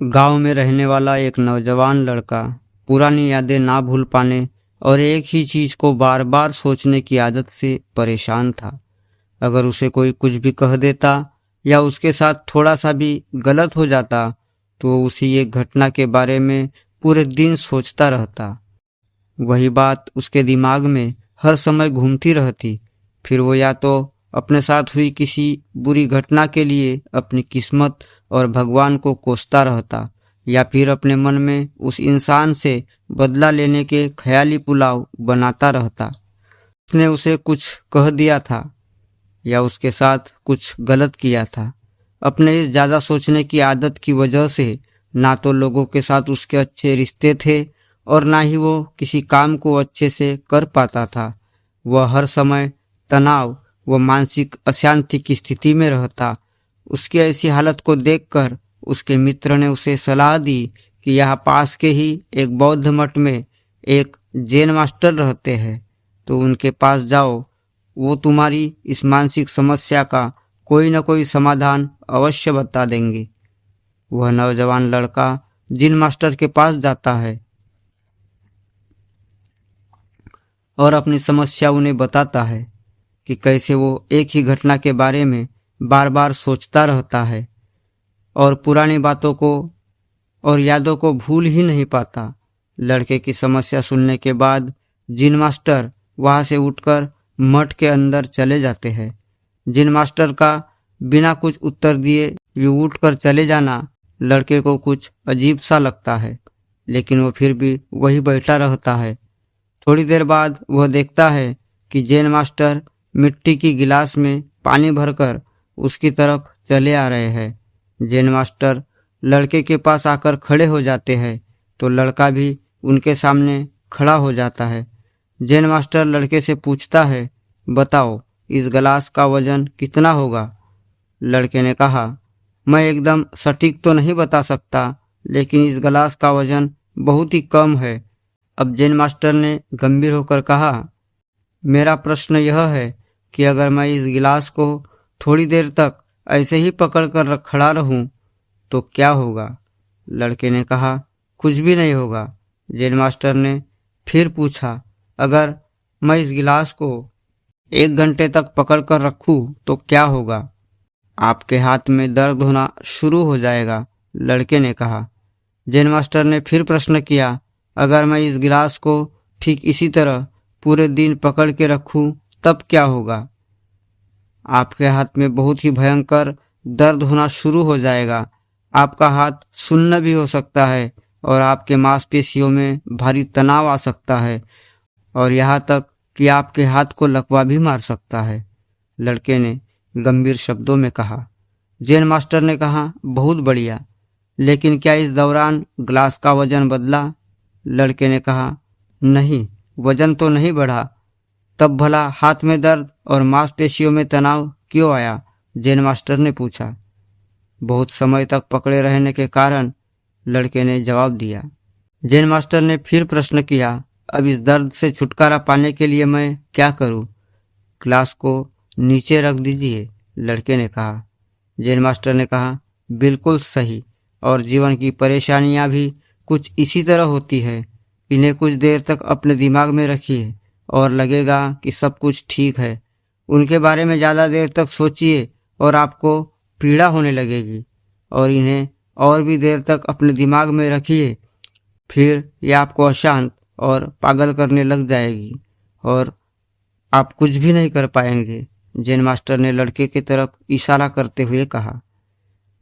गांव में रहने वाला एक नौजवान लड़का पुरानी यादें ना भूल पाने और एक ही चीज को बार बार सोचने की आदत से परेशान था। अगर उसे कोई कुछ भी कह देता या उसके साथ थोड़ा सा भी गलत हो जाता तो वो उसी एक घटना के बारे में पूरे दिन सोचता रहता। वही बात उसके दिमाग में हर समय घूमती रहती। फिर वो या तो अपने साथ हुई किसी बुरी घटना के लिए अपनी किस्मत और भगवान को कोसता रहता या फिर अपने मन में उस इंसान से बदला लेने के ख्याली पुलाव बनाता रहता। उसने उसे कुछ कह दिया था या उसके साथ कुछ गलत किया था। अपने इस ज़्यादा सोचने की आदत की वजह से ना तो लोगों के साथ उसके अच्छे रिश्ते थे और ना ही वो किसी काम को अच्छे से कर पाता था। वह हर समय तनाव व मानसिक अशांति की स्थिति में रहता। उसकी ऐसी हालत को देखकर उसके मित्र ने उसे सलाह दी कि यहाँ पास के ही एक बौद्ध मठ में एक जैन मास्टर रहते हैं, तो उनके पास जाओ। वो तुम्हारी इस मानसिक समस्या का कोई न कोई समाधान अवश्य बता देंगे। वह नौजवान लड़का जिन मास्टर के पास जाता है और अपनी समस्या उन्हें बताता है कि कैसे वो एक ही घटना के बारे में बार बार सोचता रहता है और पुरानी बातों को और यादों को भूल ही नहीं पाता। लड़के की समस्या सुनने के बाद जिन मास्टर वहां से उठकर मठ के अंदर चले जाते हैं। जिन मास्टर का बिना कुछ उत्तर दिए यूं उठकर चले जाना लड़के को कुछ अजीब सा लगता है, लेकिन वो फिर भी वही बैठा रहता है। थोड़ी देर बाद वह देखता है कि जैन मास्टर मिट्टी की गिलास में पानी भरकर उसकी तरफ चले आ रहे हैं। जैन मास्टर लड़के के पास आकर खड़े हो जाते हैं तो लड़का भी उनके सामने खड़ा हो जाता है। जैन मास्टर लड़के से पूछता है, बताओ इस गिलास का वजन कितना होगा? लड़के ने कहा, मैं एकदम सटीक तो नहीं बता सकता, लेकिन इस गिलास का वजन बहुत ही कम है। अब जैन मास्टर ने गंभीर होकर कहा, मेरा प्रश्न यह है कि अगर मैं इस गिलास को थोड़ी देर तक ऐसे ही पकड़कर खड़ा रहूं तो क्या होगा? लड़के ने कहा, कुछ भी नहीं होगा। जैन मास्टर ने फिर पूछा, अगर मैं इस गिलास को 1 घंटे तक पकड़कर रखूं तो क्या होगा? आपके हाथ में दर्द होना शुरू हो जाएगा, लड़के ने कहा। जैन मास्टर ने फिर प्रश्न किया, अगर मैं इस गिलास को ठीक इसी तरह पूरे दिन पकड़ के रखूं तब क्या होगा? आपके हाथ में बहुत ही भयंकर दर्द होना शुरू हो जाएगा। आपका हाथ सुन्न भी हो सकता है और आपके मांसपेशियों में भारी तनाव आ सकता है और यहाँ तक कि आपके हाथ को लकवा भी मार सकता है, लड़के ने गंभीर शब्दों में कहा। जैन मास्टर ने कहा, बहुत बढ़िया, लेकिन क्या इस दौरान ग्लास का वजन बदला? लड़के ने कहा, नहीं, वजन तो नहीं बढ़ा। तब भला हाथ में दर्द और मांसपेशियों में तनाव क्यों आया? जैन मास्टर ने पूछा। बहुत समय तक पकड़े रहने के कारण, लड़के ने जवाब दिया। जैन मास्टर ने फिर प्रश्न किया, अब इस दर्द से छुटकारा पाने के लिए मैं क्या करूं? ग्लास को नीचे रख दीजिए, लड़के ने कहा। जैन मास्टर ने कहा, बिल्कुल सही, और जीवन की परेशानियां भी कुछ इसी तरह होती है। इन्हें कुछ देर तक अपने दिमाग में रखिए और लगेगा कि सब कुछ ठीक है। उनके बारे में ज़्यादा देर तक सोचिए और आपको पीड़ा होने लगेगी, और इन्हें और भी देर तक अपने दिमाग में रखिए, फिर यह आपको अशांत और पागल करने लग जाएगी और आप कुछ भी नहीं कर पाएंगे। जैन मास्टर ने लड़के की तरफ इशारा करते हुए कहा।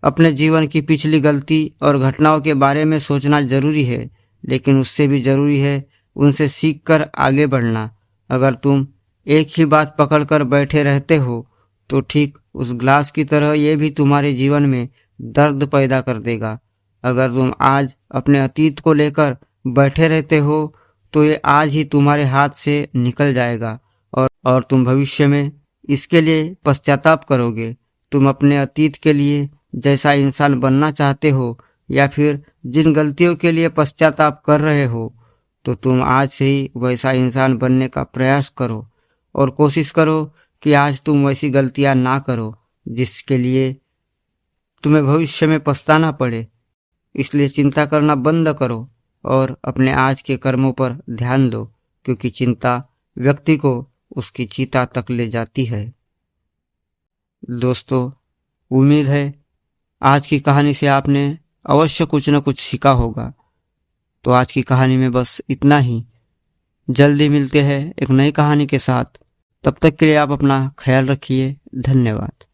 अपने जीवन की पिछली गलती और घटनाओं के बारे में सोचना जरूरी है, लेकिन उससे भी जरूरी है उनसे सीखकर आगे बढ़ना। अगर तुम एक ही बात पकड़कर बैठे रहते हो तो ठीक उस ग्लास की तरह ये भी तुम्हारे जीवन में दर्द पैदा कर देगा। अगर तुम आज अपने अतीत को लेकर बैठे रहते हो तो ये आज ही तुम्हारे हाथ से निकल जाएगा और तुम भविष्य में इसके लिए पश्चाताप करोगे। तुम अपने अतीत के लिए जैसा इंसान बनना चाहते हो या फिर जिन गलतियों के लिए पश्चाताप कर रहे हो, तो तुम आज से ही वैसा इंसान बनने का प्रयास करो और कोशिश करो कि आज तुम वैसी गलतियां ना करो जिसके लिए तुम्हें भविष्य में पछताना पड़े। इसलिए चिंता करना बंद करो और अपने आज के कर्मों पर ध्यान दो, क्योंकि चिंता व्यक्ति को उसकी चिता तक ले जाती है। दोस्तों, उम्मीद है आज की कहानी से आपने अवश्य कुछ न कुछ सीखा होगा। तो आज की कहानी में बस इतना ही। जल्दी मिलते हैं एक नई कहानी के साथ। तब तक के लिए आप अपना ख्याल रखिए। धन्यवाद।